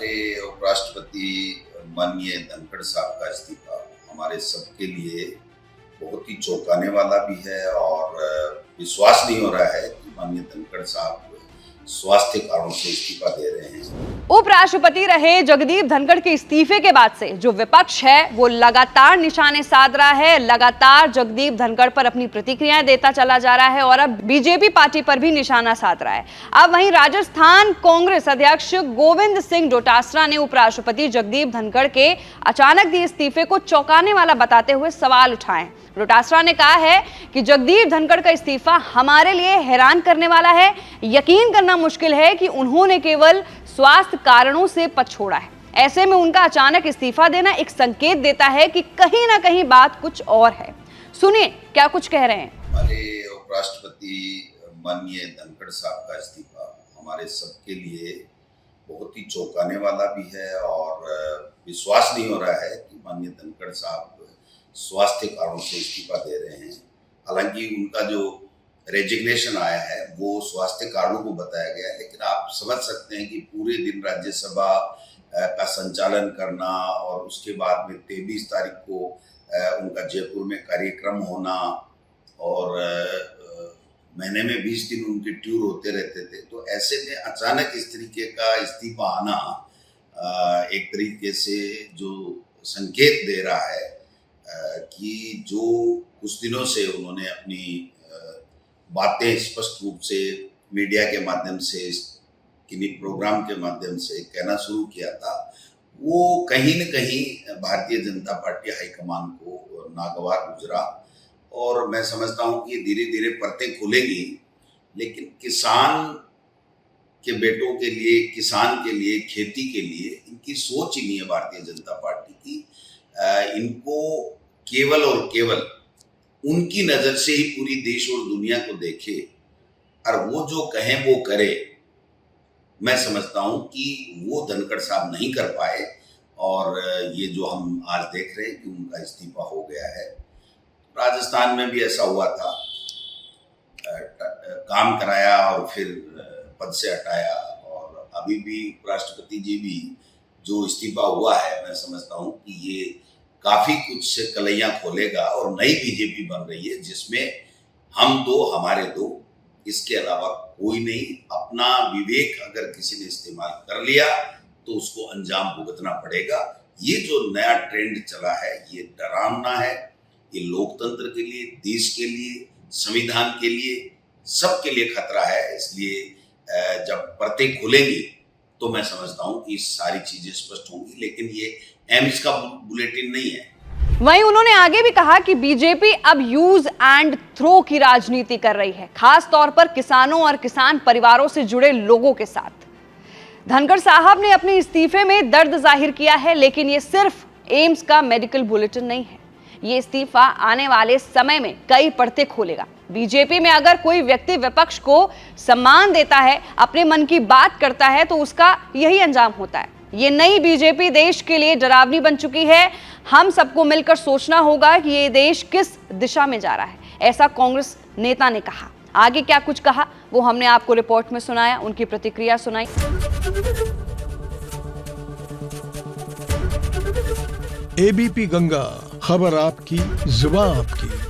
हमारे उपराष्ट्रपति माननीय धनखड़ साहब का इस्तीफा हमारे सबके लिए बहुत ही चौंकाने वाला भी है और विश्वास नहीं हो रहा है कि माननीय धनखड़ साहब स्वास्थ्य कारणों से इस्तीफा दे रहे हैं। उपराष्ट्रपति रहे जगदीप धनखड़ के इस्तीफे के बाद से जो विपक्ष है वो लगातार निशाने साध रहा है, लगातार जगदीप धनखड़ पर अपनी प्रतिक्रियाएं देता चला जा रहा है और अब बीजेपी पार्टी पर भी निशाना साध रहा है। अब वहीं राजस्थान कांग्रेस अध्यक्ष गोविंद सिंह डोटासरा ने उपराष्ट्रपति जगदीप धनखड़ के अचानक दिए इस्तीफे को चौंकाने वाला बताते हुए सवाल उठाए। डोटासरा ने कहा है कि जगदीप धनखड़ का इस्तीफा हमारे लिए हैरान करने वाला है। यकीन करना मुश्किल है कि उन्होंने केवल स्वास्थ्य कारणों से पद छोड़ा है। ऐसे में उनका अचानक इस्तीफा देना एक संकेत देता है कि कहीं ना कहीं बात कुछ और है। सुनिए क्या कुछ कह रहे हैं। हमारे उपराष्ट्रपति माननीय धनखड़ साहब का इस्तीफा हमारे सबके लिए बहुत ही चौंकाने वाला भी है और विश्वास नहीं हो रहा है कि माननीय धनखड़ साहब स्वास्थ्य कारणों से इस्तीफा दे रहे हैं। हालांकि उनका जो रेजिग्नेशन आया है वो स्वास्थ्य कारणों को बताया गया है, लेकिन आप समझ सकते हैं कि पूरे दिन राज्यसभा का संचालन करना और उसके बाद में 23 तारीख को उनका जयपुर में कार्यक्रम होना और महीने में 20 दिन उनके टूर होते रहते थे, तो ऐसे में अचानक इस तरीके का इस्तीफा आना एक तरीके से जो संकेत दे रहा है कि जो कुछ दिनों से उन्होंने अपनी बातें स्पष्ट रूप से मीडिया के माध्यम से किन्हीं प्रोग्राम के माध्यम से कहना शुरू किया था, वो कहीं न कहीं भारतीय जनता पार्टी हाईकमान को नागवार गुजरा और मैं समझता हूँ कि धीरे धीरे परतें खुलेंगी, लेकिन किसान के बेटों के लिए, किसान के लिए, खेती के लिए इनकी सोच ही नहीं है भारतीय जनता पार्टी की। इनको केवल और केवल उनकी नज़र से ही पूरी देश और दुनिया को देखे और वो जो कहें वो करे। मैं समझता हूं कि वो धनखड़ साहब नहीं कर पाए और ये जो हम आज देख रहे हैं कि उनका इस्तीफा हो गया है। राजस्थान में भी ऐसा हुआ था, काम कराया और फिर पद से हटाया और अभी भी उपराष्ट्रपति जी भी जो इस्तीफा हुआ है, मैं समझता हूं कि ये काफी कुछ कलैयां खोलेगा और नई बीजेपी बन रही है जिसमें हम दो हमारे दो, इसके अलावा कोई नहीं। अपना विवेक अगर किसी ने इस्तेमाल कर लिया तो उसको अंजाम भुगतना पड़ेगा। ये जो नया ट्रेंड चला है ये डरावना है, ये लोकतंत्र के लिए, देश के लिए, संविधान के लिए, सबके लिए खतरा है। इसलिए जब परतें खुलेंगी तो मैं समझता हूं कि सारी चीजें स्पष्ट होंगी, लेकिन ये एम्स का बुलेटिन नहीं है। वहीं उन्होंने आगे भी कहा कि बीजेपी अब यूज एंड थ्रो की राजनीति कर रही है, खास तौर पर किसानों और किसान परिवारों से जुड़े लोगों के साथ। धनखड़ साहब ने अपने इस्तीफे में दर्द जाहिर किया है, लेकिन ये सिर्फ एम्स का मेडिकल बुलेटिन नहीं है। ये इस्तीफा आने वाले समय में कई परतें खोलेगा। बीजेपी में अगर कोई व्यक्ति विपक्ष को सम्मान देता है, अपने मन की बात करता है, तो उसका यही अंजाम होता है। ये नई बीजेपी देश के लिए डरावनी बन चुकी है। हम सबको मिलकर सोचना होगा कि ये देश किस दिशा में जा रहा है, ऐसा कांग्रेस नेता ने कहा। आगे क्या कुछ कहा वो हमने आपको रिपोर्ट में सुनाया, उनकी प्रतिक्रिया सुनाई। एबीपी गंगा, खबर आपकी, जुबान आपकी।